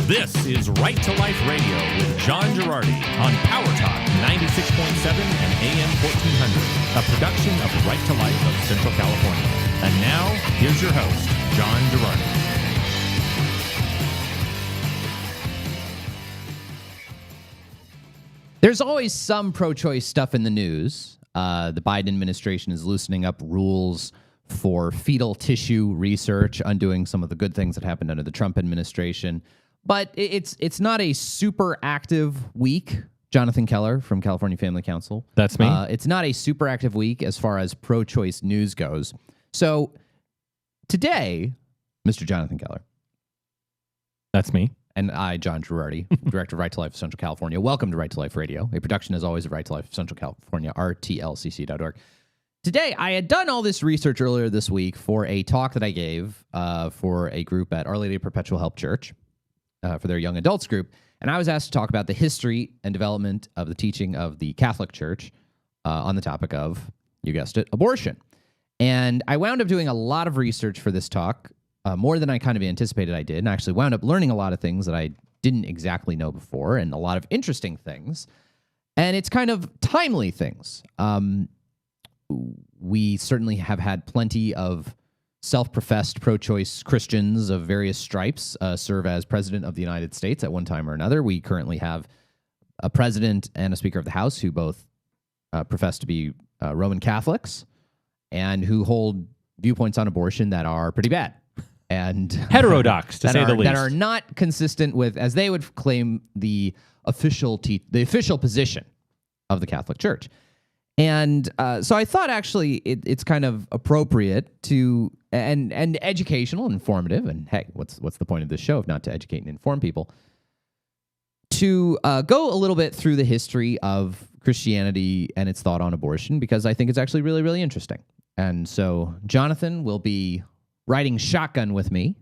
This is Right to Life Radio with John Gerardi on Power Talk 96.7 and AM 1400, a production of Right to Life of Central California. And now, here's your host, John Gerardi. There's always some pro-choice stuff in the news. The Biden administration is loosening up rules for fetal tissue research, undoing some of the good things that happened under the Trump administration. But it's not a super active week. Jonathan Keller from California Family Council. That's me. It's not a super active week as far as pro-choice news goes. So today, Mr. Jonathan Keller. That's me. And I, John Gerardi, Director of Right to Life of Central California. Welcome to Right to Life Radio, a production, as always, of Right to Life of Central California, rtlcc.org. Today, I had done all this research earlier this week for a talk that I gave for a group at Our Lady of Perpetual Help Church, for their young adults group. And I was asked to talk about the history and development of the teaching of the Catholic Church on the topic of, you guessed it, abortion. And I wound up doing a lot of research for this talk, more than I kind of anticipated I did, and I actually wound up learning a lot of things that I didn't exactly know before, and a lot of interesting things. And it's kind of timely things. We certainly have had plenty of self-professed pro-choice Christians of various stripes serve as president of the United States at one time or another. We currently have a president and a Speaker of the House who both profess to be Roman Catholics and who hold viewpoints on abortion that are pretty bad. And heterodox, to say the least. That are not consistent with, as they would claim, the official position of the Catholic Church. And so I thought actually it's kind of appropriate to and educational and informative. And hey, what's the point of this show if not to educate and inform people? To go a little bit through the history of Christianity and its thought on abortion, because I think it's actually really, really interesting. And so Jonathan will be riding shotgun with me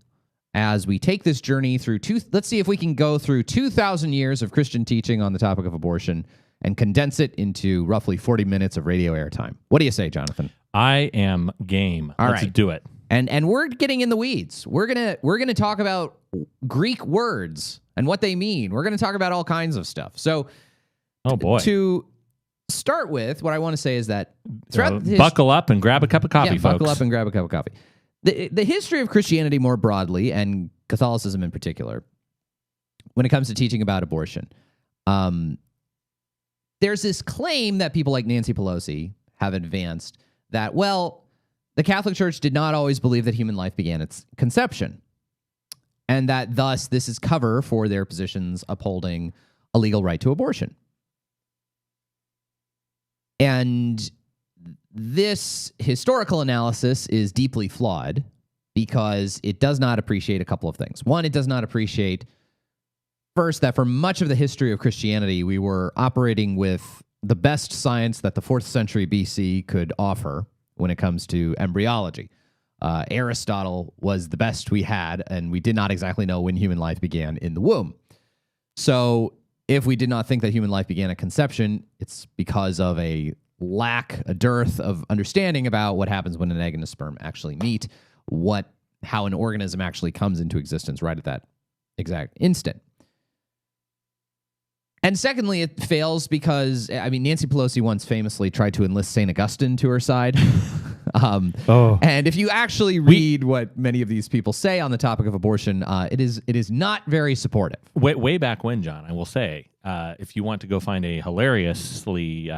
as we take this journey through let's see if we can go through 2,000 years of Christian teaching on the topic of abortion and condense it into roughly 40 minutes of radio airtime. What do you say, Jonathan? I am game. Let's do it. And we're getting in the weeds. We're gonna talk about Greek words and what they mean. We're gonna talk about all kinds of stuff. So, oh boy. To start with, what I want to say is that buckle up and grab a cup of coffee, folks. Buckle up and grab a cup of coffee. The history of Christianity more broadly, and Catholicism in particular, when it comes to teaching about abortion, there's this claim that people like Nancy Pelosi have advanced that, well, the Catholic Church did not always believe that human life began at its conception, and that thus this is cover for their positions upholding a legal right to abortion. And this historical analysis is deeply flawed because it does not appreciate a couple of things. One, it does not appreciate, first, that for much of the history of Christianity, we were operating with the best science that the 4th century BC could offer when it comes to embryology. Aristotle was the best we had, and we did not exactly know when human life began in the womb. So if we did not think that human life began at conception, it's because of a dearth of understanding about what happens when an egg and a sperm actually meet, how an organism actually comes into existence right at that exact instant. And secondly, it fails because, Nancy Pelosi once famously tried to enlist St. Augustine to her side. And if you actually read what many of these people say on the topic of abortion, it is not very supportive. Way back when, John, I will say, if you want to go find a hilariously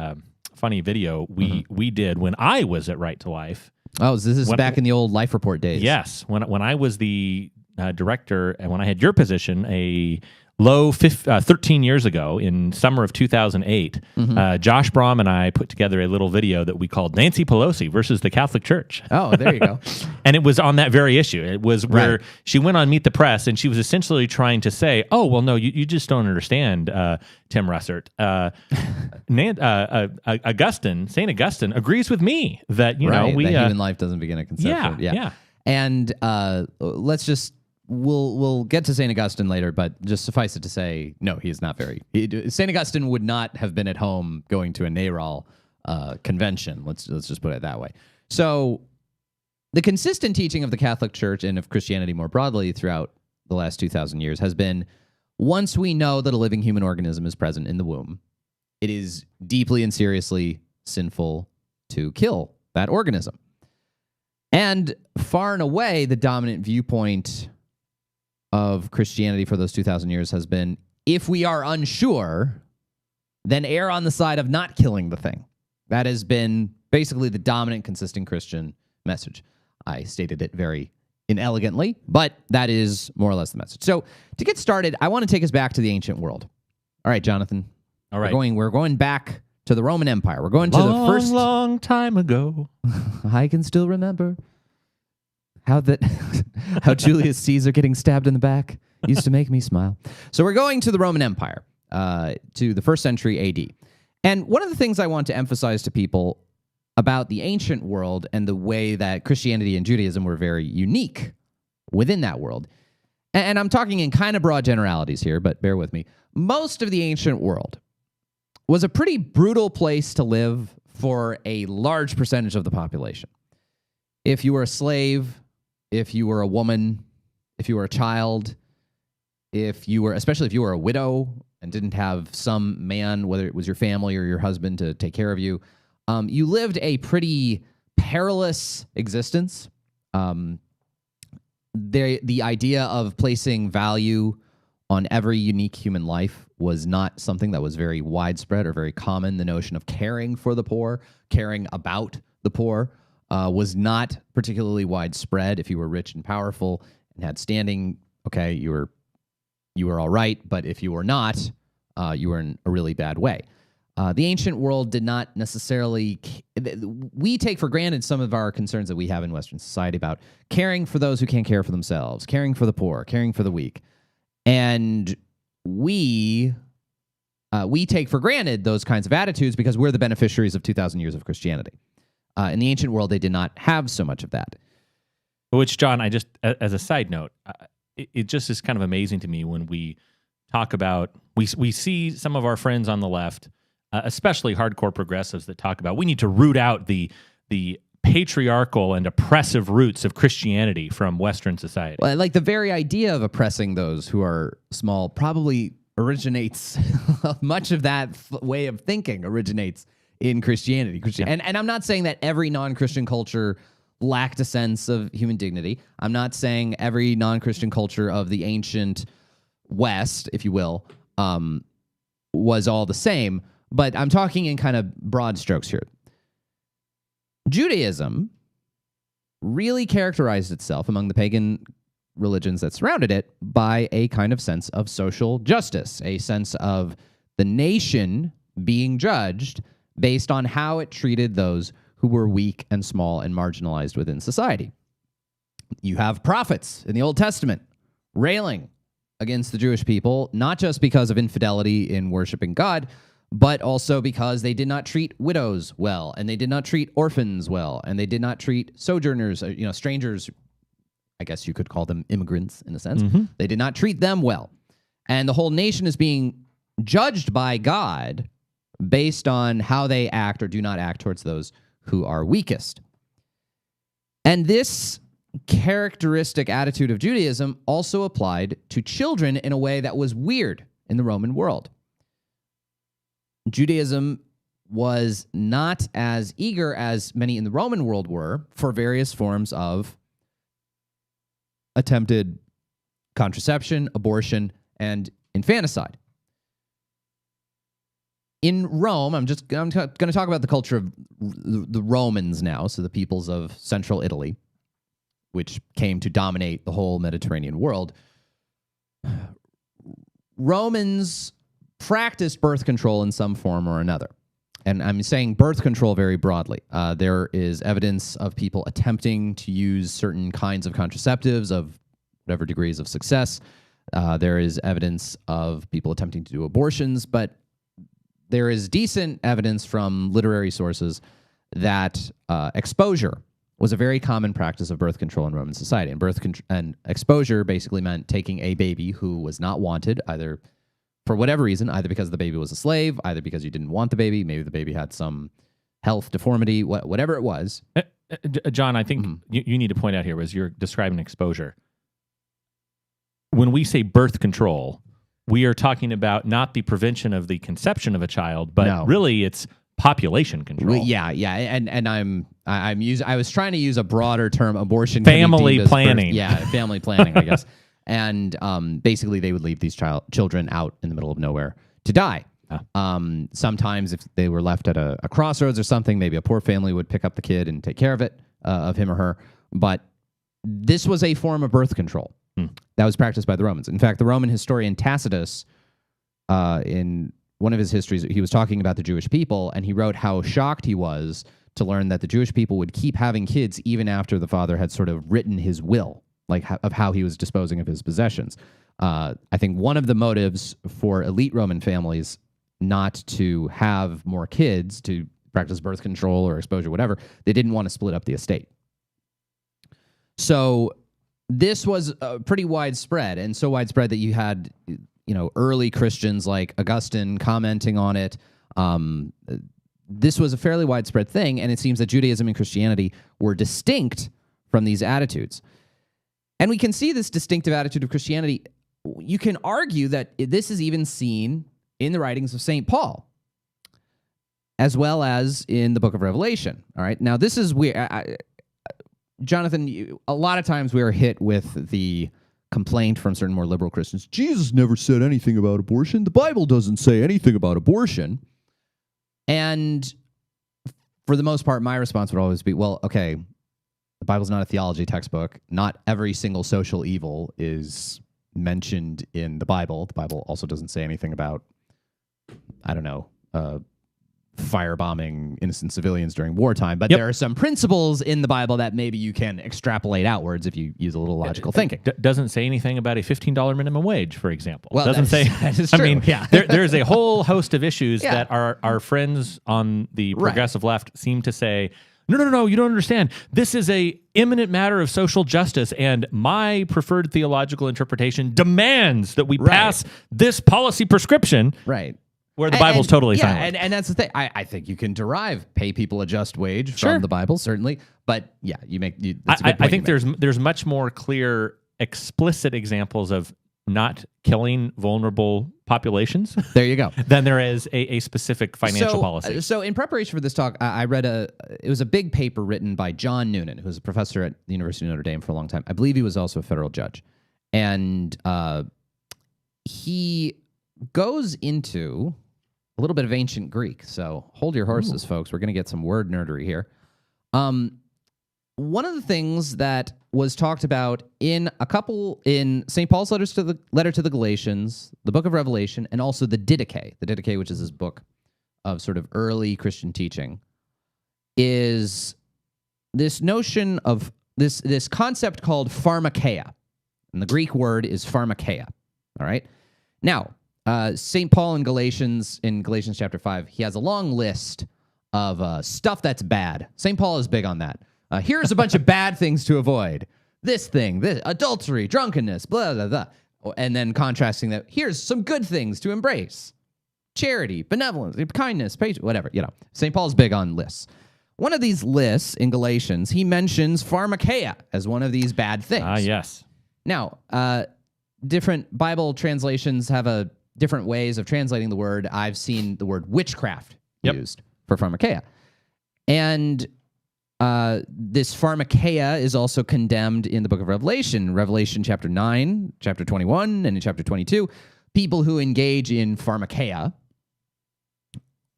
funny video we did when I was at Right to Life. Oh, this is back in the old Life Report days. Yes, when I was the director and when I had your position, a low 13 years ago in summer of 2008, Josh Brahm and I put together a little video that we called Nancy Pelosi versus the Catholic Church. Oh, there you go. And it was on that very issue. It was where she went on Meet the Press and she was essentially trying to say, oh, well, no, you just don't understand, Tim Russert. St. Augustine agrees with me that, that human life doesn't begin at conception. Yeah. And we'll get to St. Augustine later, but just suffice it to say, no, he is not very... St. Augustine would not have been at home going to a NARAL convention. Let's just put it that way. So the consistent teaching of the Catholic Church and of Christianity more broadly throughout the last 2,000 years has been once we know that a living human organism is present in the womb, it is deeply and seriously sinful to kill that organism. And far and away, the dominant viewpoint of Christianity for those 2,000 years has been, if we are unsure, then err on the side of not killing the thing. That has been basically the dominant, consistent Christian message. I stated it very inelegantly, but that is more or less the message. So to get started, I want to take us back to the ancient world. All right, Jonathan. All right. We're going back to the Roman Empire. We're going to the first... long time ago. I can still remember how Julius Caesar getting stabbed in the back used to make me smile. So we're going to the Roman Empire, to the 1st century AD. And one of the things I want to emphasize to people about the ancient world and the way that Christianity and Judaism were very unique within that world, and I'm talking in kind of broad generalities here, but bear with me, most of the ancient world was a pretty brutal place to live for a large percentage of the population. If you were a slave, if you were a woman, if you were a child, especially if you were a widow and didn't have some man, whether it was your family or your husband, to take care of you, you lived a pretty perilous existence. The idea of placing value on every unique human life was not something that was very widespread or very common. The notion of caring for the poor, caring about the poor, was not particularly widespread. If you were rich and powerful and had standing, okay, you were all right. But if you were not, you were in a really bad way. The ancient world did not necessarily... We take for granted some of our concerns that we have in Western society about caring for those who can't care for themselves, caring for the poor, caring for the weak. And we take for granted those kinds of attitudes because we're the beneficiaries of 2,000 years of Christianity. In the ancient world, they did not have so much of that. Which, John, I just, as a side note, it just is kind of amazing to me when we talk about, we see some of our friends on the left, especially hardcore progressives, that talk about we need to root out the patriarchal and oppressive roots of Christianity from Western society. Well, like the very idea of oppressing those who are small probably originates, much of that way of thinking originates in Christianity. Yeah. And I'm not saying that every non-Christian culture lacked a sense of human dignity. I'm not saying every non-Christian culture of the ancient West, if you will, was all the same, but I'm talking in kind of broad strokes here. Judaism really characterized itself among the pagan religions that surrounded it by a kind of sense of social justice, a sense of the nation being judged based on how it treated those who were weak and small and marginalized within society. You have prophets in the Old Testament railing against the Jewish people, not just because of infidelity in worshiping God, but also because they did not treat widows well, and they did not treat orphans well, and they did not treat sojourners, strangers. I guess you could call them immigrants in a sense. Mm-hmm. They did not treat them well. And the whole nation is being judged by God based on how they act or do not act towards those who are weakest. And this characteristic attitude of Judaism also applied to children in a way that was weird in the Roman world. Judaism was not as eager as many in the Roman world were for various forms of attempted contraception, abortion, and infanticide. In Rome, I'm going to talk about the culture of the Romans now, so the peoples of central Italy, which came to dominate the whole Mediterranean world. Romans practiced birth control in some form or another. And I'm saying birth control very broadly. There is evidence of people attempting to use certain kinds of contraceptives of whatever degrees of success. There is evidence of people attempting to do abortions, but there is decent evidence from literary sources that exposure was a very common practice of birth control in Roman society. And exposure basically meant taking a baby who was not wanted, either for whatever reason, either because the baby was a slave, either because you didn't want the baby, maybe the baby had some health deformity, whatever it was. John, I think you need to point out here, as you're describing exposure, when we say birth control, we are talking about not the prevention of the conception of a child, but No. really it's population control. Yeah, and I was trying to use a broader term. Abortion, can be Family deemed as planning. family planning, I guess. And basically, they would leave these children out in the middle of nowhere to die. Sometimes, if they were left at a crossroads or something, maybe a poor family would pick up the kid and take care of it, of him or her. But this was a form of birth control that was practiced by the Romans. In fact, the Roman historian Tacitus, in one of his histories, he was talking about the Jewish people, and he wrote how shocked he was to learn that the Jewish people would keep having kids even after the father had sort of written his will, of how he was disposing of his possessions. I think one of the motives for elite Roman families not to have more kids, to practice birth control or exposure, whatever, they didn't want to split up the estate. So this was pretty widespread, and so widespread that you had early Christians like Augustine commenting on it. This was a fairly widespread thing, and it seems that Judaism and Christianity were distinct from these attitudes. And we can see this distinctive attitude of Christianity. You can argue that this is even seen in the writings of St. Paul, as well as in the book of Revelation. All right. Now, this is where, Jonathan, a lot of times we are hit with the complaint from certain more liberal Christians: Jesus never said anything about abortion. The Bible doesn't say anything about abortion. And for the most part, my response would always be, well, okay, the Bible's not a theology textbook. Not every single social evil is mentioned in the Bible. The Bible also doesn't say anything about, firebombing innocent civilians during wartime. But there are some principles in the Bible that maybe you can extrapolate outwards if you use a little logical thinking. Doesn't say anything about a $15 minimum wage, for example. Well, doesn't say. That is true. I mean, yeah. there's a whole host of issues that our friends on the progressive left seem to say, no, you don't understand. This is a imminent matter of social justice, and my preferred theological interpretation demands that we pass this policy prescription. Right. Where the Bible's totally silent. And that's the thing. I think you can derive pay people a just wage from the Bible, certainly. But yeah, that's a good point. I think there's much more clear, explicit examples of not killing vulnerable populations. There you go. Than there is a specific financial policy. So in preparation for this talk, I read it was a big paper written by John Noonan, who was a professor at the University of Notre Dame for a long time. I believe he was also a federal judge. And he goes into a little bit of ancient Greek. So hold your horses, folks. We're going to get some word nerdery here. One of the things that was talked about in St. Paul's letter to the Galatians, the book of Revelation, and also the Didache, which is his book of sort of early Christian teaching, is this notion of this concept called pharmakeia. And the Greek word is pharmakeia. All right. Now, St. Paul in Galatians chapter 5, he has a long list of stuff that's bad. St. Paul is big on that. Here's a bunch of bad things to avoid. This adultery, drunkenness, blah, blah, blah. And then contrasting that, here's some good things to embrace. Charity, benevolence, kindness, patience, whatever. St. Paul's big on lists. One of these lists in Galatians, he mentions pharmakeia as one of these bad things. Yes. Now, different Bible translations have different ways of translating the word. I've seen the word witchcraft used for pharmakeia. And this pharmakeia is also condemned in the book of Revelation chapter 9, chapter 21, and in chapter 22. People who engage in pharmakeia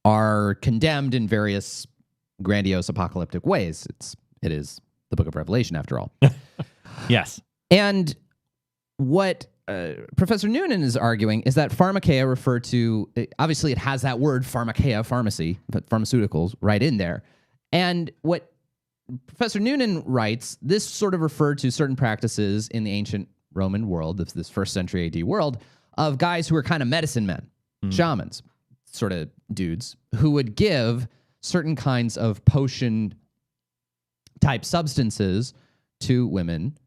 are condemned in various grandiose apocalyptic ways. It is the book of Revelation, after all. Yes. And what Professor Noonan is arguing is that pharmakeia referred to, obviously it has that word pharmakeia, pharmacy, but pharmaceuticals right in there. And what Professor Noonan writes, this sort of referred to certain practices in the ancient Roman world, this first century AD world, of guys who were kind of medicine men, shamans, sort of dudes, who would give certain kinds of potion type substances to women.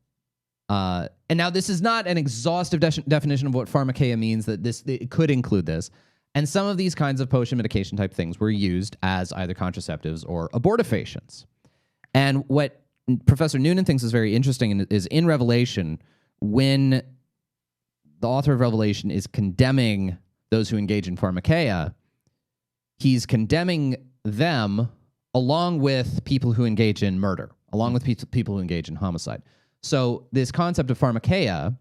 And now this is not an exhaustive definition of what pharmakeia means, that it could include this. And some of these kinds of potion medication type things were used as either contraceptives or abortifacients. And what Professor Noonan thinks is very interesting is in Revelation, when the author of Revelation is condemning those who engage in pharmakeia, he's condemning them along with people who engage in murder, along with people who engage in homicide. So this concept of pharmakeia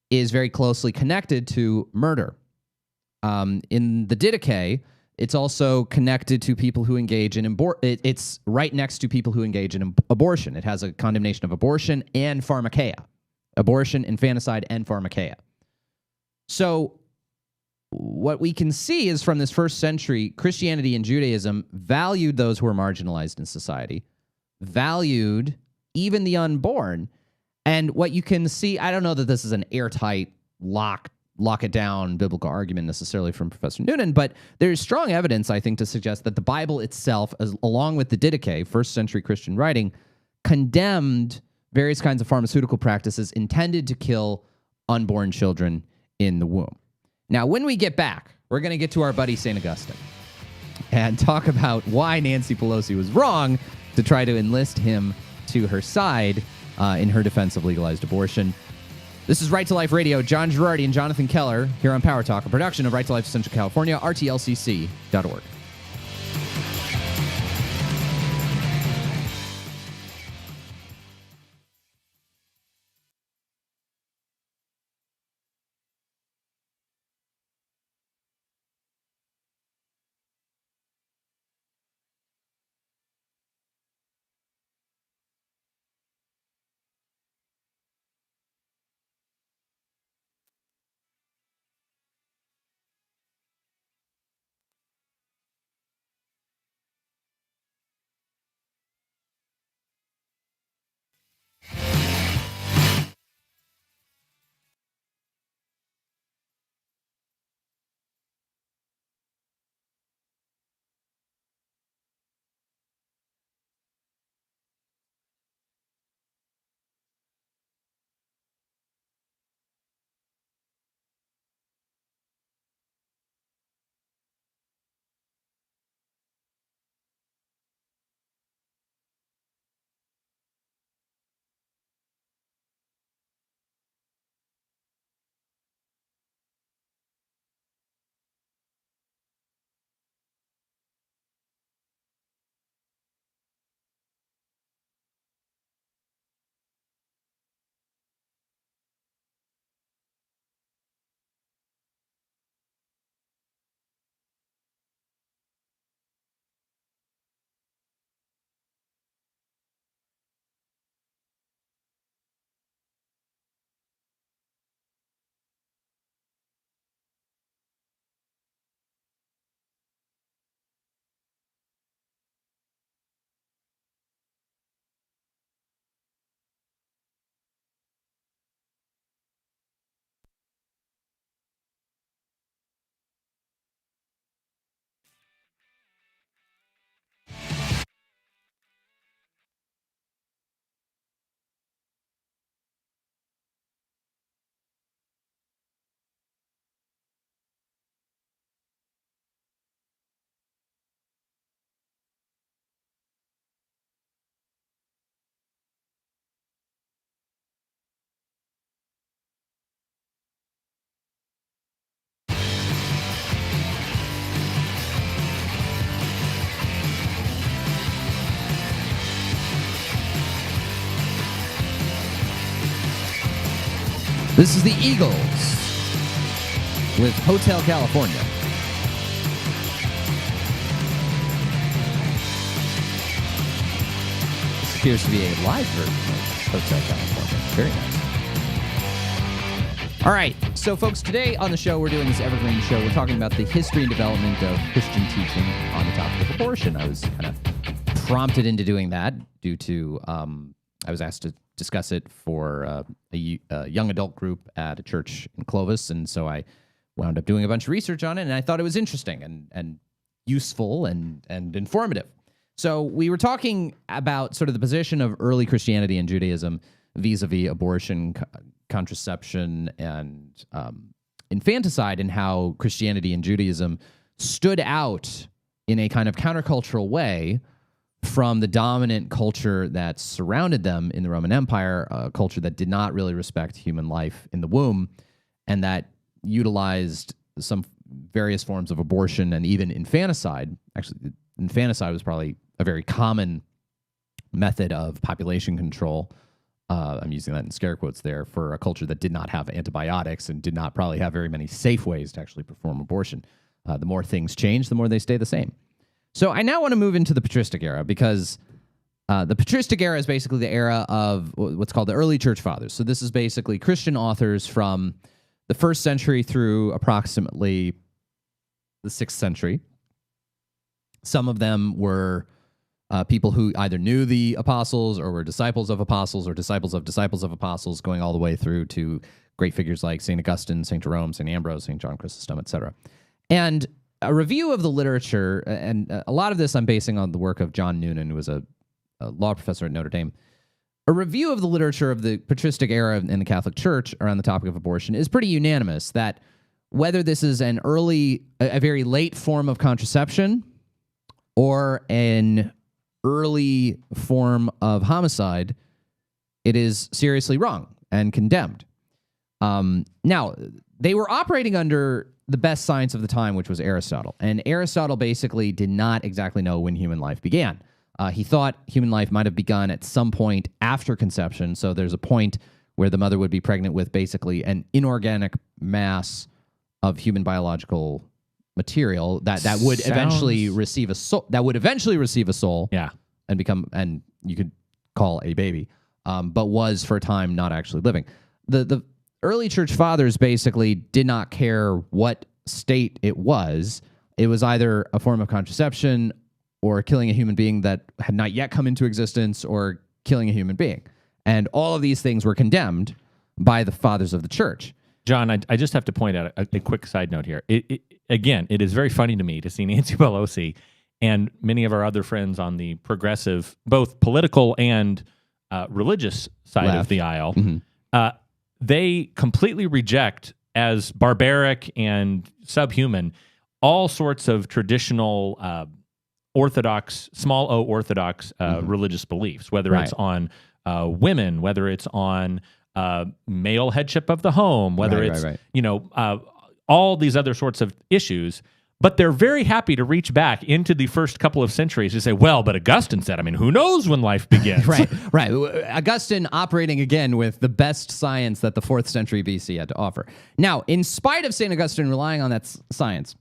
is very closely connected to murder. In the Didache, it's also connected to people who engage in it's right next to people who engage in abortion. It has a condemnation of abortion and pharmakeia. Abortion, infanticide, and pharmakeia. So what we can see is from this first century, Christianity and Judaism valued those who were marginalized in society, valued even the unborn. And what you can see, I don't know that this is an airtight, lock it down biblical argument necessarily from Professor Noonan, but there's strong evidence, I think, to suggest that the Bible itself, along with the Didache, first century Christian writing, condemned various kinds of pharmaceutical practices intended to kill unborn children in the womb. Now, when we get back, we're going to get to our buddy St. Augustine and talk about why Nancy Pelosi was wrong to try to enlist him to her side in her defense of legalized abortion. This is Right to Life Radio. John Gerardi and Jonathan Keller here on Power Talk, a production of Right to Life Central California, rtlcc.org. This is the Eagles with Hotel California. This appears to be a live version of Hotel California. Very nice. All right, so folks, today on the show, we're doing this evergreen show. We're talking about the history and development of Christian teaching on the topic of abortion. I was kind of prompted into doing that due to I was asked to discuss it for a young adult group at a church in Clovis, and so I wound up doing a bunch of research on it, and I thought it was interesting and useful and informative. So we were talking about sort of the position of early Christianity and Judaism vis-a-vis abortion, contraception, and infanticide, and how Christianity and Judaism stood out in a kind of countercultural way from the dominant culture that surrounded them in the Roman Empire, a culture that did not really respect human life in the womb, and that utilized some various forms of abortion and even infanticide. Actually, infanticide was probably a very common method of population control. I'm using that in scare quotes there, for a culture that did not have antibiotics and did not probably have very many safe ways to actually perform abortion. The more things change, the more they stay the same. So I now want to move into the Patristic Era, because the Patristic Era is basically the era of what's called the early church fathers. So this is basically Christian authors from the 1st century through approximately the 6th century. Some of them were people who either knew the apostles or were disciples of apostles or disciples of apostles, going all the way through to great figures like St. Augustine, St. Jerome, St. Ambrose, St. John Chrysostom, etc. And a review of the literature, and a lot of this I'm basing on the work of John Noonan, who was a law professor at Notre Dame. A review of the literature of the patristic era in the Catholic Church around the topic of abortion is pretty unanimous, that whether this is a very late form of contraception or an early form of homicide, it is seriously wrong and condemned. Now, they were operating under the best science of the time, which was Aristotle. And Aristotle basically did not exactly know when human life began. He thought human life might have begun at some point after conception. So there's a point where the mother would be pregnant with basically an inorganic mass of human biological material that would eventually receive a soul. Yeah. And you could call a baby, but was for a time not actually living. The early church fathers basically did not care what state it was. It was either a form of contraception or killing a human being that had not yet come into existence, or killing a human being. And all of these things were condemned by the fathers of the church. John, I just have to point out a quick side note here. Again, it is very funny to me to see Nancy Pelosi and many of our other friends on the progressive, both political and religious side Left. of the aisle. They completely reject as barbaric and subhuman all sorts of traditional Orthodox, small o Orthodox religious beliefs, whether it's on women, whether it's on male headship of the home, whether it's all these other sorts of issues. But they're very happy to reach back into the first couple of centuries to say, well, but Augustine said, I mean, who knows when life begins? Right. Augustine operating again with the best science that the 4th century BC had to offer. Now, in spite of St. Augustine relying on that science,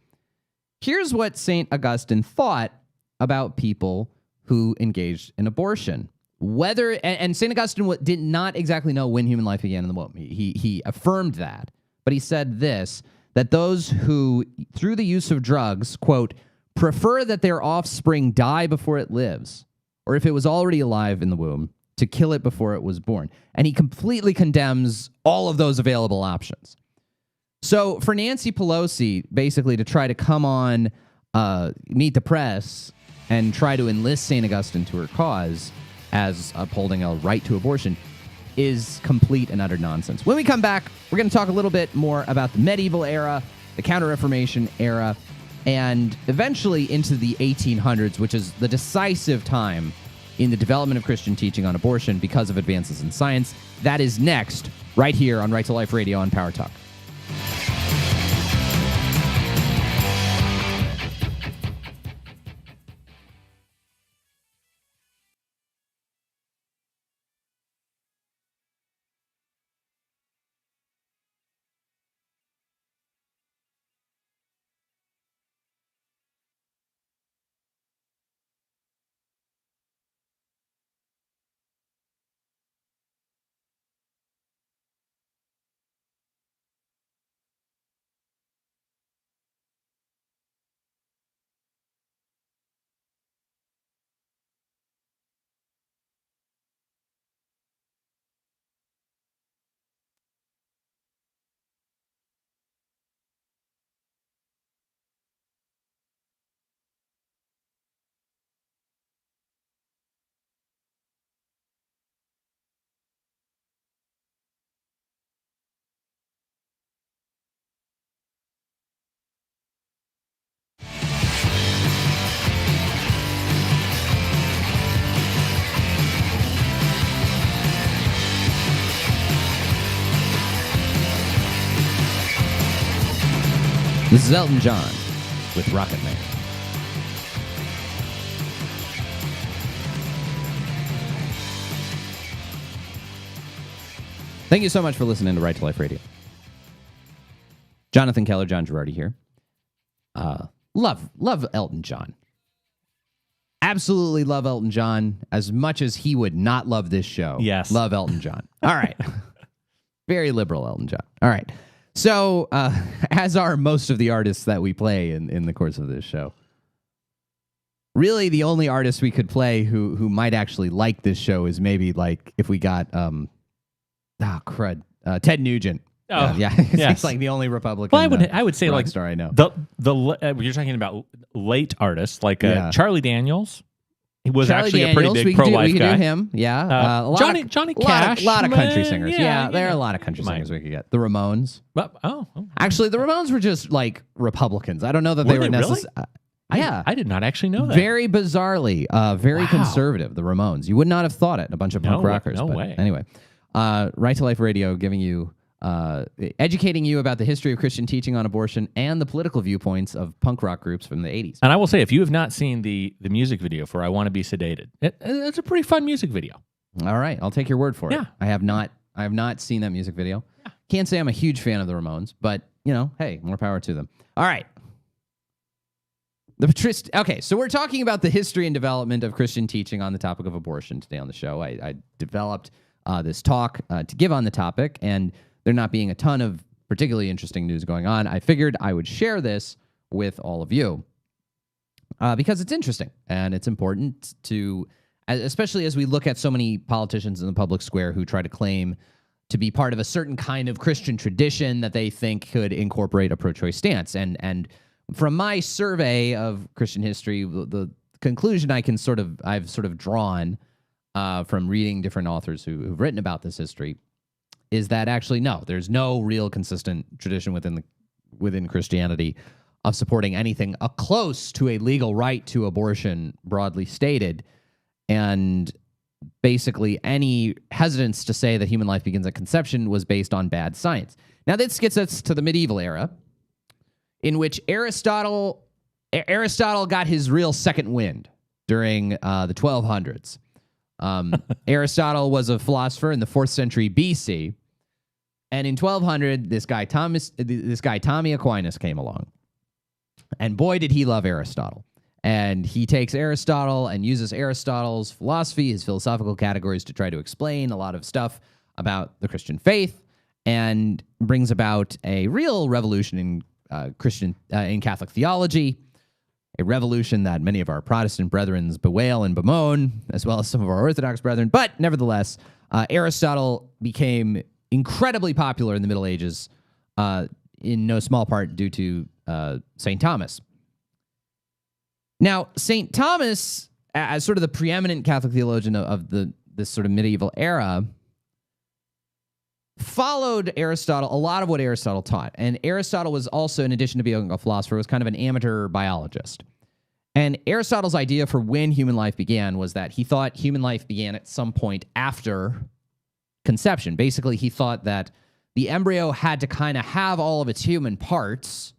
here's what St. Augustine thought about people who engaged in abortion. And St. Augustine did not exactly know when human life began in the womb. He affirmed that, but he said this, that those who, through the use of drugs, quote, prefer that their offspring die before it lives, or if it was already alive in the womb, to kill it before it was born. And he completely condemns all of those available options. So for Nancy Pelosi, basically, to try to come on, Meet the Press, and try to enlist St. Augustine to her cause as upholding a right to abortion is complete and utter nonsense. When we come back, we're going to talk a little bit more about the medieval era, the Counter-Reformation era, and eventually into the 1800s, which is the decisive time in the development of Christian teaching on abortion because of advances in science. That is next, right here on Right to Life Radio on Power Talk. This is Elton John with Rocket Man. Thank you so much for listening to Right to Life Radio. Jonathan Keller, John Gerardi here. Love Elton John. Absolutely love Elton John as much as he would not love this show. Yes. Love Elton John. All right. Very liberal Elton John. All right. So, as are most of the artists that we play in the course of this show, really the only artist we could play who might actually like this show is maybe like if we got, Ted Nugent. Oh, yeah. yes. He's like the only Republican. Well, I would say rock like star I know. You're talking about late artists like Yeah. Charlie Daniels. He was Charlie actually Daniels, a pretty big pro-life we could guy. do him, yeah. Johnny Cash. A lot of country man. singers. Yeah, there are a lot of country singers we could get. The Ramones. Oh. Actually, the Ramones were just like Republicans. I don't know that they were necessarily. Yeah. I did not actually know that. Very bizarrely, very conservative, the Ramones. You would not have thought it, a bunch of punk rockers. No but way. Anyway, Right to Life Radio giving you, educating you about the history of Christian teaching on abortion and the political viewpoints of punk rock groups from the 80s. And I will say, if you have not seen the music video for I Want to Be Sedated, it's a pretty fun music video. All right, I'll take your word for it. Yeah. I have not seen that music video. Yeah. Can't say I'm a huge fan of the Ramones, but, hey, more power to them. All right. Okay, so we're talking about the history and development of Christian teaching on the topic of abortion today on the show. I developed this talk to give on the topic, and there not being a ton of particularly interesting news going on, I figured I would share this with all of you because it's interesting and it's important to, especially as we look at so many politicians in the public square who try to claim to be part of a certain kind of Christian tradition that they think could incorporate a pro-choice stance. And from my survey of Christian history, the conclusion I've sort of drawn from reading different authors who've written about this history is that actually, no, there's no real consistent tradition within Christianity of supporting anything close to a legal right to abortion, broadly stated, and basically any hesitance to say that human life begins at conception was based on bad science. Now, this gets us to the medieval era, in which Aristotle got his real second wind during the 1200s. Aristotle was a philosopher in the 4th century BC, and in 1200, this guy Tommy Aquinas came along, and boy did he love Aristotle. And he takes Aristotle and uses Aristotle's philosophy, his philosophical categories, to try to explain a lot of stuff about the Christian faith, and brings about a real revolution in Catholic theology. A revolution that many of our Protestant brethren bewail and bemoan, as well as some of our Orthodox brethren. But nevertheless, Aristotle became incredibly popular in the Middle Ages, in no small part due to St. Thomas. Now, St. Thomas, as sort of the preeminent Catholic theologian of this sort of medieval era, followed Aristotle, a lot of what Aristotle taught. And Aristotle was also, in addition to being a philosopher, was kind of an amateur biologist. And Aristotle's idea for when human life began was that he thought human life began at some point after conception. Basically, he thought that the embryo had to kind of have all of its human parts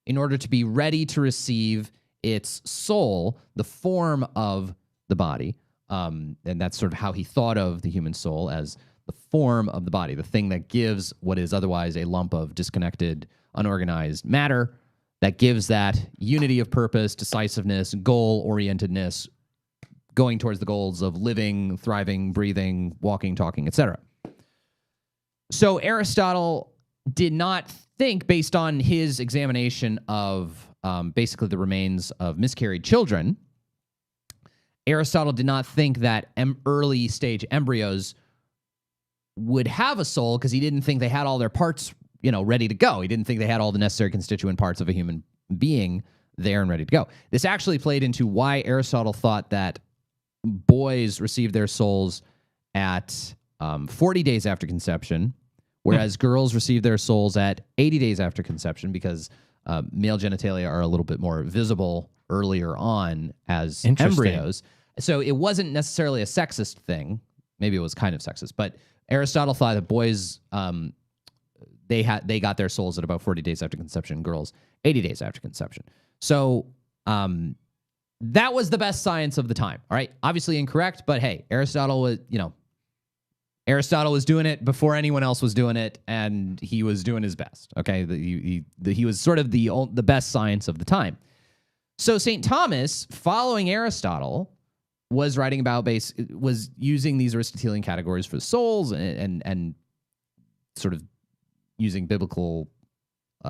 in order to be ready to receive its soul, the form of the body. And that's sort of how he thought of the human soul, as the form of the body, the thing that gives what is otherwise a lump of disconnected, unorganized matter, that gives that unity of purpose, decisiveness, goal-orientedness, going towards the goals of living, thriving, breathing, walking, talking, etc. So Aristotle did not think, based on his examination of basically the remains of miscarried children, Aristotle did not think that early stage embryos would have a soul, because he didn't think they had all their parts, ready to go. He didn't think they had all the necessary constituent parts of a human being there and ready to go. This actually played into why Aristotle thought that boys received their souls at 40 days after conception, whereas girls received their souls at 80 days after conception, because male genitalia are a little bit more visible earlier on as embryos. So it wasn't necessarily a sexist thing. Maybe it was kind of sexist, but Aristotle thought that boys, they got their souls at about 40 days after conception, girls 80 days after conception. So that was the best science of the time. All right, obviously incorrect, but hey, Aristotle was doing it before anyone else was doing it, and he was doing his best. Okay, he was sort of the best science of the time. So St. Thomas, following Aristotle, was writing about was using these Aristotelian categories for the souls and sort of using biblical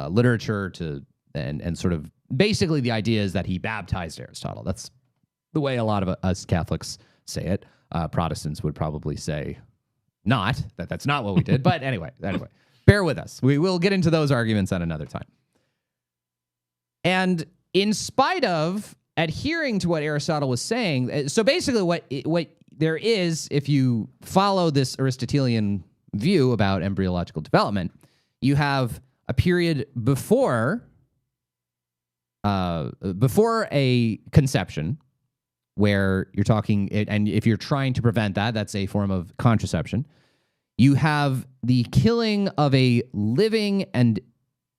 literature and sort of basically the idea is that he baptized Aristotle. That's the way a lot of us Catholics say it. Protestants would probably say not, that's not what we did. But anyway, bear with us. We will get into those arguments at another time. And in spite of adhering to what Aristotle was saying, so basically what there is, if you follow this Aristotelian view about embryological development, you have a period before a conception where you're talking, and if you're trying to prevent that, that's a form of contraception. You have the killing of a living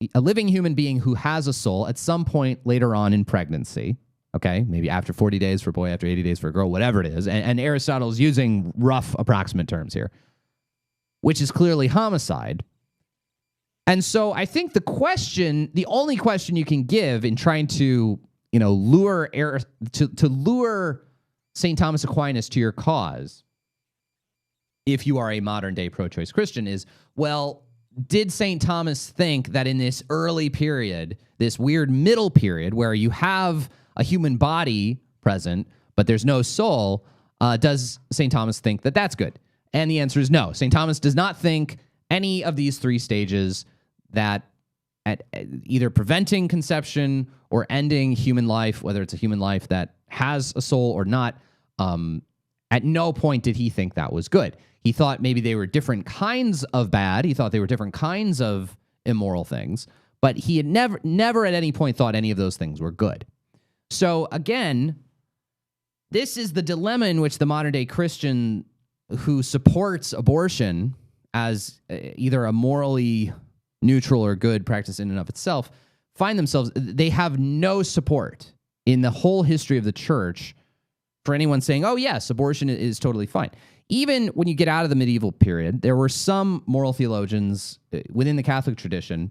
human being who has a soul at some point later on in pregnancy. Okay, maybe after 40 days for a boy, after 80 days for a girl, whatever it is. And Aristotle's using rough approximate terms here, which is clearly homicide. And so I think the only question you can give in trying to, lure St. Thomas Aquinas to your cause, if you are a modern day pro-choice Christian, is, well, did St. Thomas think that in this early period, this weird middle period where you have a human body present, but there's no soul, does St. Thomas think that that's good? And the answer is no. St. Thomas does not think any of these three stages, that at either preventing conception or ending human life, whether it's a human life that has a soul or not, at no point did he think that was good. He thought maybe they were different kinds of bad. He thought they were different kinds of immoral things, but he had never at any point thought any of those things were good. So again, this is the dilemma in which the modern day Christian who supports abortion as either a morally neutral or good practice in and of itself find themselves, they have no support in the whole history of the church for anyone saying, oh yes, abortion is totally fine. Even when you get out of the medieval period, there were some moral theologians within the Catholic tradition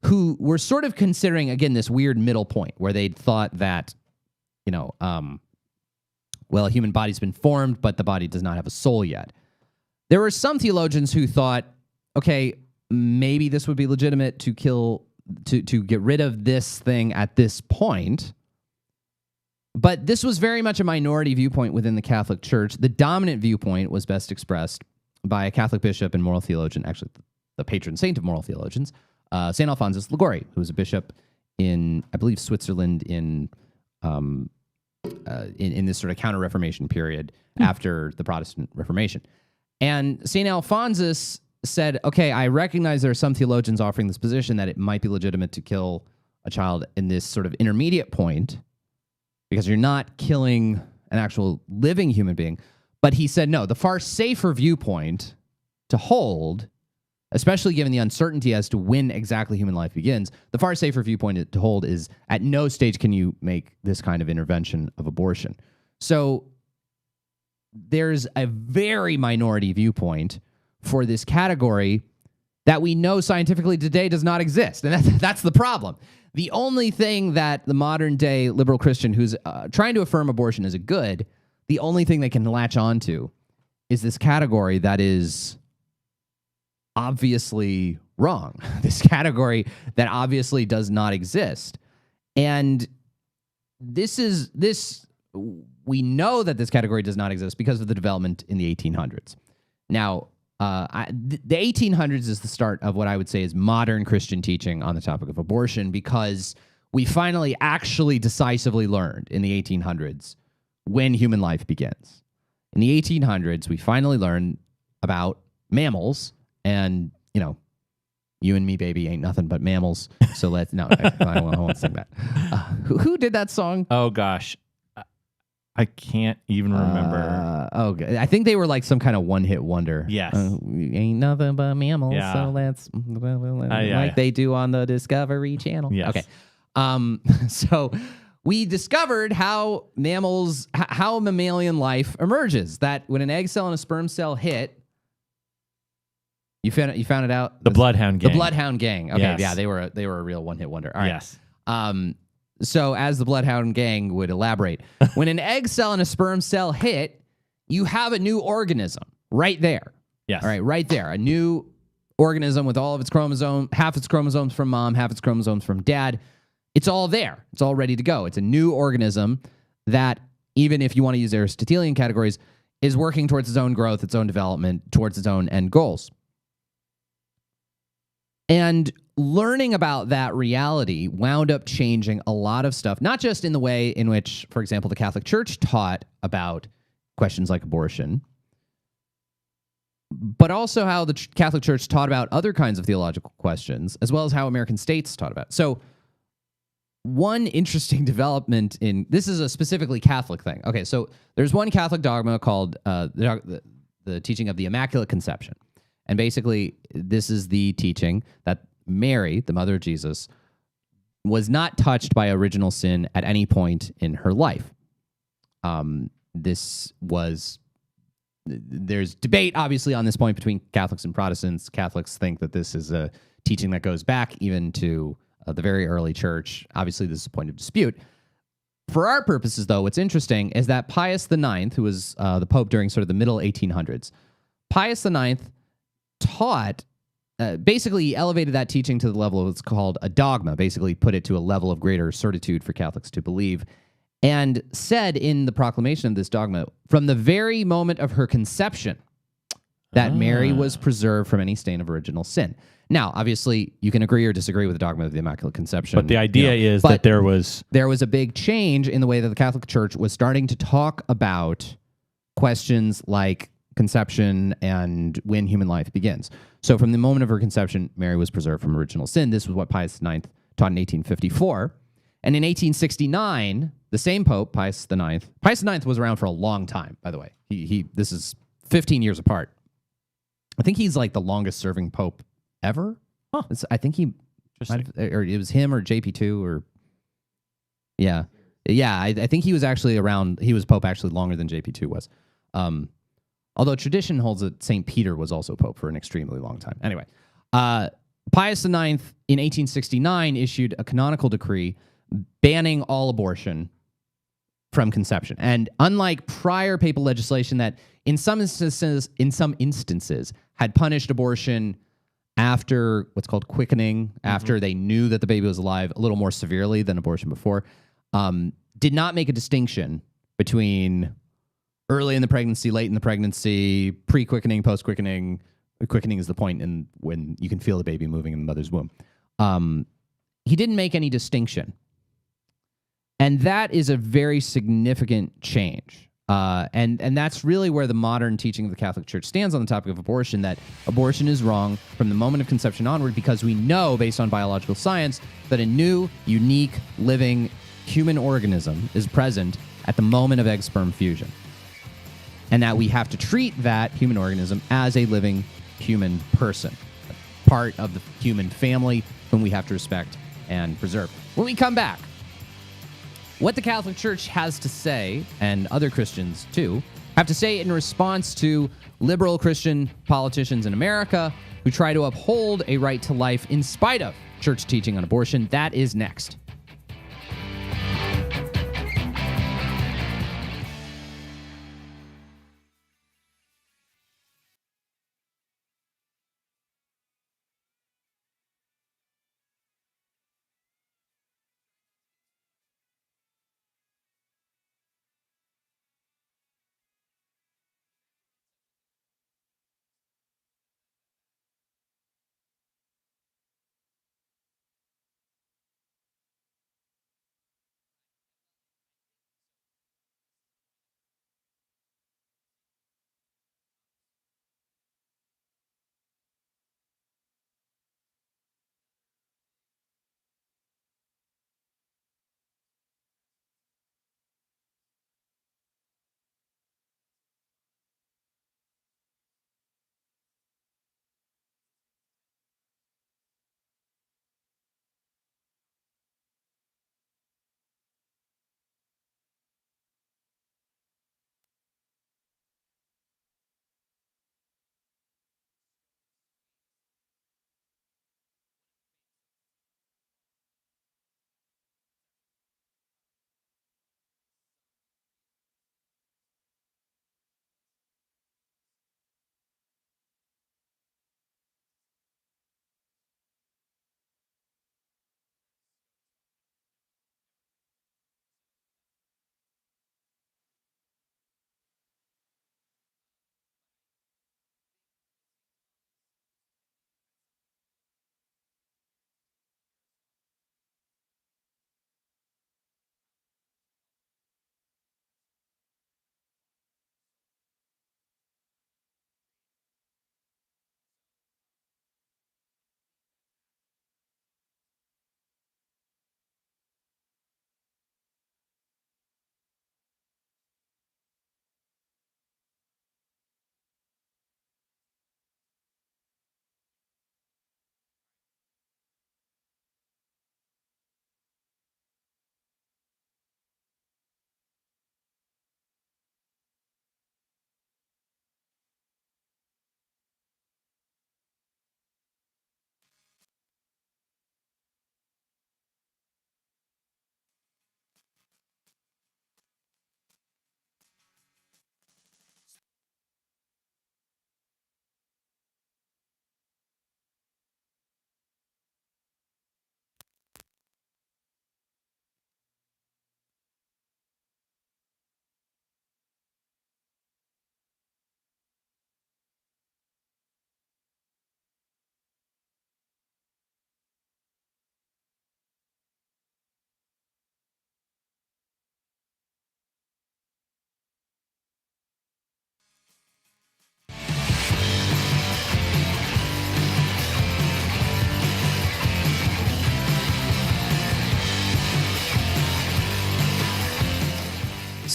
who were sort of considering, again, this weird middle point where they thought that, a human body's been formed, but the body does not have a soul yet. There were some theologians who thought, okay, maybe this would be legitimate to get rid of this thing at this point. But this was very much a minority viewpoint within the Catholic Church. The dominant viewpoint was best expressed by a Catholic bishop and moral theologian, actually the patron saint of moral theologians, St. Alphonsus Liguori, who was a bishop in, I believe, Switzerland in this sort of counter-Reformation period after the Protestant Reformation. And St. Alphonsus said, okay, I recognize there are some theologians offering this position that it might be legitimate to kill a child in this sort of intermediate point because you're not killing an actual living human being. But he said, no, the far safer viewpoint to hold, especially given the uncertainty as to when exactly human life begins, the far safer viewpoint to hold is at no stage can you make this kind of intervention of abortion. So there's a very minority viewpoint for this category that we know scientifically today does not exist. And that's the problem. The only thing that the modern day liberal Christian who's trying to affirm abortion as a good, the only thing they can latch onto is this category that is obviously wrong. This category that obviously does not exist. And we know that this category does not exist because of the development in the 1800s. Now, the 1800s is the start of what I would say is modern Christian teaching on the topic of abortion, because we finally actually decisively learned in the 1800s when human life begins. In the 1800s, we finally learned about mammals, and, you and me, baby, ain't nothing but mammals. So I won't sing that. Who did that song? Oh, gosh. I can't even remember. I think they were like some kind of one-hit wonder. Yes. We ain't nothing but mammals, Yeah. so let's yeah. they do on the Discovery Channel. Yes. Okay. So we discovered how how mammalian life emerges. That when an egg cell and a sperm cell hit, you found it out. The Bloodhound Gang. The Bloodhound Gang. Okay, Yes. yeah, they were a real one-hit wonder. All right. Yes. So as the Bloodhound Gang would elaborate, when an egg cell and a sperm cell hit, you have a new organism right there. Yes. All right, right there. A new organism with all of its chromosomes, half its chromosomes from mom, half its chromosomes from dad. It's all there. It's all ready to go. It's a new organism that, even if you want to use Aristotelian categories, is working towards its own growth, its own development, towards its own end goals. And learning about that reality wound up changing a lot of stuff, not just in the way in which, for example, the Catholic Church taught about questions like abortion, but also how the Catholic Church taught about other kinds of theological questions, as well as how American states taught about it. So one interesting development this is a specifically Catholic thing. Okay, so there's one Catholic dogma called the teaching of the Immaculate Conception. And basically, this is the teaching that Mary, the mother of Jesus, was not touched by original sin at any point in her life. There's debate, obviously, on this point between Catholics and Protestants. Catholics think that this is a teaching that goes back even to the very early church. Obviously, this is a point of dispute. For our purposes, though, what's interesting is that Pius IX, who was the Pope during sort of the middle 1800s, Pius IX taught, basically he elevated that teaching to the level of what's called a dogma, basically put it to a level of greater certitude for Catholics to believe, and said in the proclamation of this dogma, from the very moment of her conception, that Mary was preserved from any stain of original sin. Now, obviously, you can agree or disagree with the dogma of the Immaculate Conception. But the idea is that there was a big change in the way that the Catholic Church was starting to talk about questions like conception and when human life begins. So from the moment of her conception, Mary was preserved from original sin. This was what Pius IX taught in 1854. And in 1869, the same Pope, Pius IX was around for a long time, by the way. This is 15 years apart. I think he's like the longest serving Pope ever. Huh. I think he might have, or it was him or JP2 or yeah. I think he was actually around. He was Pope actually longer than JP2 was. Although tradition holds that St. Peter was also Pope for an extremely long time. Anyway, Pius IX in 1869 issued a canonical decree banning all abortion from conception. And unlike prior papal legislation that in some instances had punished abortion after what's called quickening, after they knew that the baby was alive, a little more severely than abortion before, did not make a distinction between early in the pregnancy, late in the pregnancy, pre-quickening, post-quickening. Quickening is the point when you can feel the baby moving in the mother's womb. He didn't make any distinction. And that is a very significant change. And that's really where the modern teaching of the Catholic Church stands on the topic of abortion, that abortion is wrong from the moment of conception onward, because we know, based on biological science, that a new, unique, living human organism is present at the moment of egg-sperm fusion. And that we have to treat that human organism as a living human person, part of the human family whom we have to respect and preserve. When we come back, what the Catholic Church has to say, and other Christians too, have to say in response to liberal Christian politicians in America who try to uphold a right to life in spite of church teaching on abortion. That is next.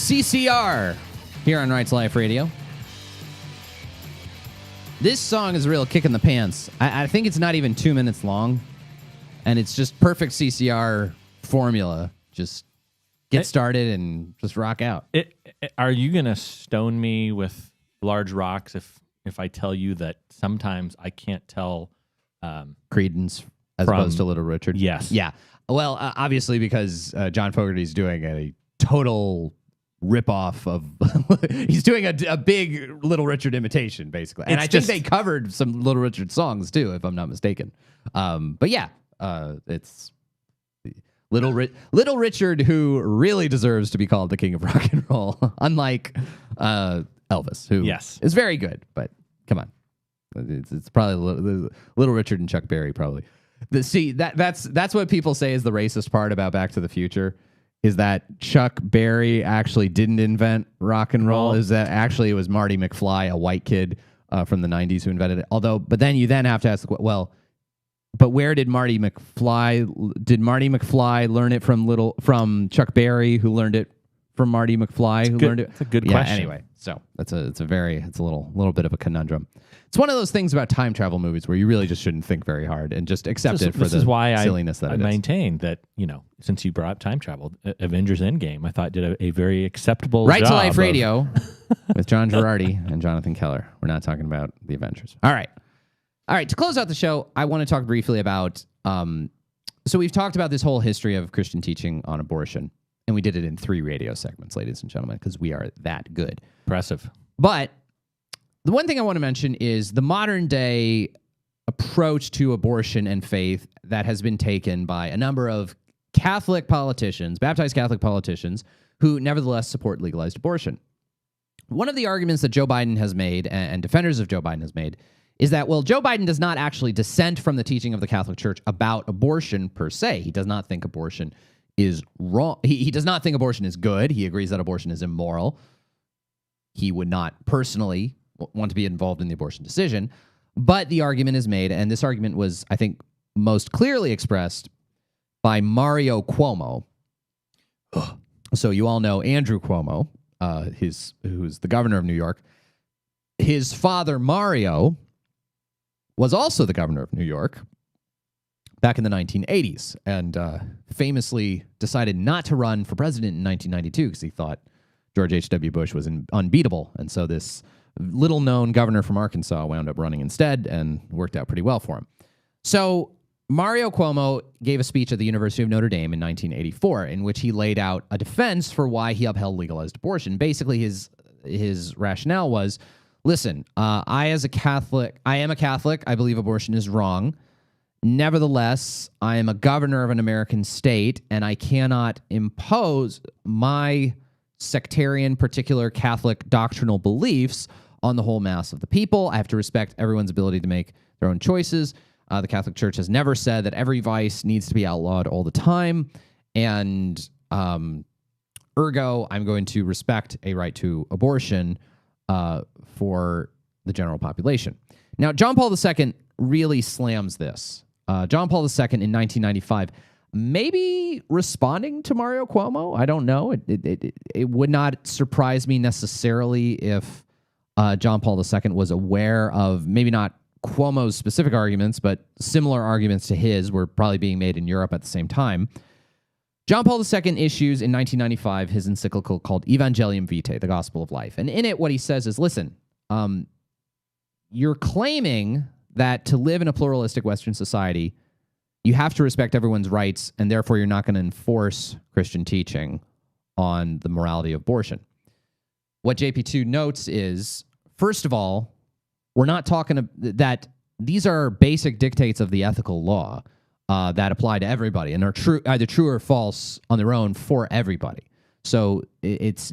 CCR here on Rights Life Radio. This song is a real kick in the pants. I think it's not even 2 minutes long, and it's just perfect CCR formula. Just get started and just rock out. Are you going to stone me with large rocks if I tell you that sometimes I can't tell Creedence as opposed to Little Richard? Yes. Yeah. Well, obviously because John Fogerty's doing a total ripoff of he's doing a big Little Richard imitation, basically. And I think they covered some Little Richard songs too, if I'm not mistaken. But yeah, it's Little Richard, who really deserves to be called the king of rock and roll, unlike Elvis, who is very good. But come on, it's probably Little Richard and Chuck Berry probably. That's what people say is the racist part about Back to the Future. Is that Chuck Berry actually didn't invent rock and roll? Is that actually it was Marty McFly, a white kid from the 90s who invented it? But then you have to ask, well, but where did Marty McFly learn it from Chuck Berry, who learned it from Marty McFly, learned it? It's a good question. Anyway, so it's a little bit of a conundrum. It's one of those things about time travel movies where you really just shouldn't think very hard and just accept it for the silliness that it is. I maintain that, since you brought up time travel, Avengers Endgame, I thought did a very acceptable Right job to Life Radio with John Gerardi and Jonathan Keller. We're not talking about the Avengers. All right. To close out the show, I want to talk briefly about, so we've talked about this whole history of Christian teaching on abortion, and we did it in 3 radio segments, ladies and gentlemen, because we are that good. Impressive. But the one thing I want to mention is the modern day approach to abortion and faith that has been taken by a number of Catholic politicians, baptized Catholic politicians, who nevertheless support legalized abortion. One of the arguments that Joe Biden has made, and defenders of Joe Biden has made, is that, well, Joe Biden does not actually dissent from the teaching of the Catholic Church about abortion per se. He does not think abortion is wrong. He does not think abortion is good. He agrees that abortion is immoral. He would not personally want to be involved in the abortion decision. But the argument is made, and this argument was, I think, most clearly expressed by Cuomo. So you all know Andrew Cuomo, who's the governor of New York. His father, Mario, was also the governor of New York back in the 1980s and famously decided not to run for president in 1992 because he thought George H.W. Bush was unbeatable. And so this little-known governor from Arkansas wound up running instead and worked out pretty well for him. So Mario Cuomo gave a speech at the University of Notre Dame in 1984 in which he laid out a defense for why he upheld legalized abortion. Basically, his rationale was, listen, I am a Catholic. I believe abortion is wrong. Nevertheless, I am a governor of an American state, and I cannot impose my sectarian, particular Catholic doctrinal beliefs on the whole mass of the people. I have to respect everyone's ability to make their own choices. The Catholic Church has never said that every vice needs to be outlawed all the time, and ergo, I'm going to respect a right to abortion for the general population. Now, John Paul II really slams this. John Paul II in 1995, maybe responding to Mario Cuomo. I don't know. It would not surprise me necessarily if John Paul II was aware of maybe not Cuomo's specific arguments, but similar arguments to his were probably being made in Europe at the same time. John Paul II issues in 1995 his encyclical called Evangelium Vitae, the Gospel of Life. And in it, what he says is, listen, you're claiming that to live in a pluralistic Western society, you have to respect everyone's rights, and therefore you're not going to enforce Christian teaching on the morality of abortion. What JP2 notes is, first of all, we're not talking that these are basic dictates of the ethical law that apply to everybody and are either true or false on their own for everybody. So this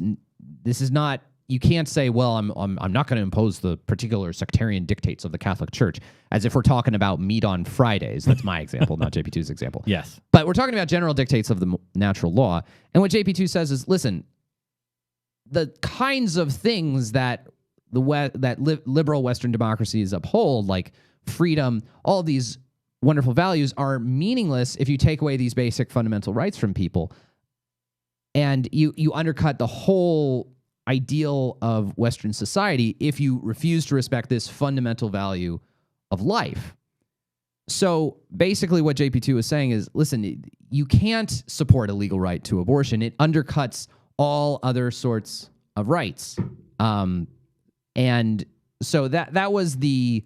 is not, you can't say, well, I'm not going to impose the particular sectarian dictates of the Catholic Church as if we're talking about meat on Fridays. That's my example, not JP2's example. Yes. But we're talking about general dictates of the natural law. And what JP2 says is, listen, the kinds of things that liberal Western democracies uphold, like freedom, all these wonderful values, are meaningless if you take away these basic fundamental rights from people. And you undercut the whole ideal of Western society if you refuse to respect this fundamental value of life. So basically what JP2 is saying is, listen, you can't support a legal right to abortion. It undercuts all other sorts of rights. And so that was the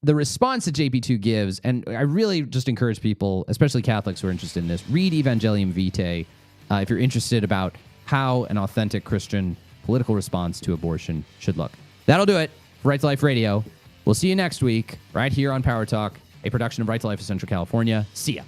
response that JP2 gives. And I really just encourage people, especially Catholics who are interested in this, read Evangelium Vitae if you're interested about how an authentic Christian political response to abortion should look. That'll do it for Right to Life Radio. We'll see you next week right here on Power Talk, a production of Right to Life of Central California. See ya.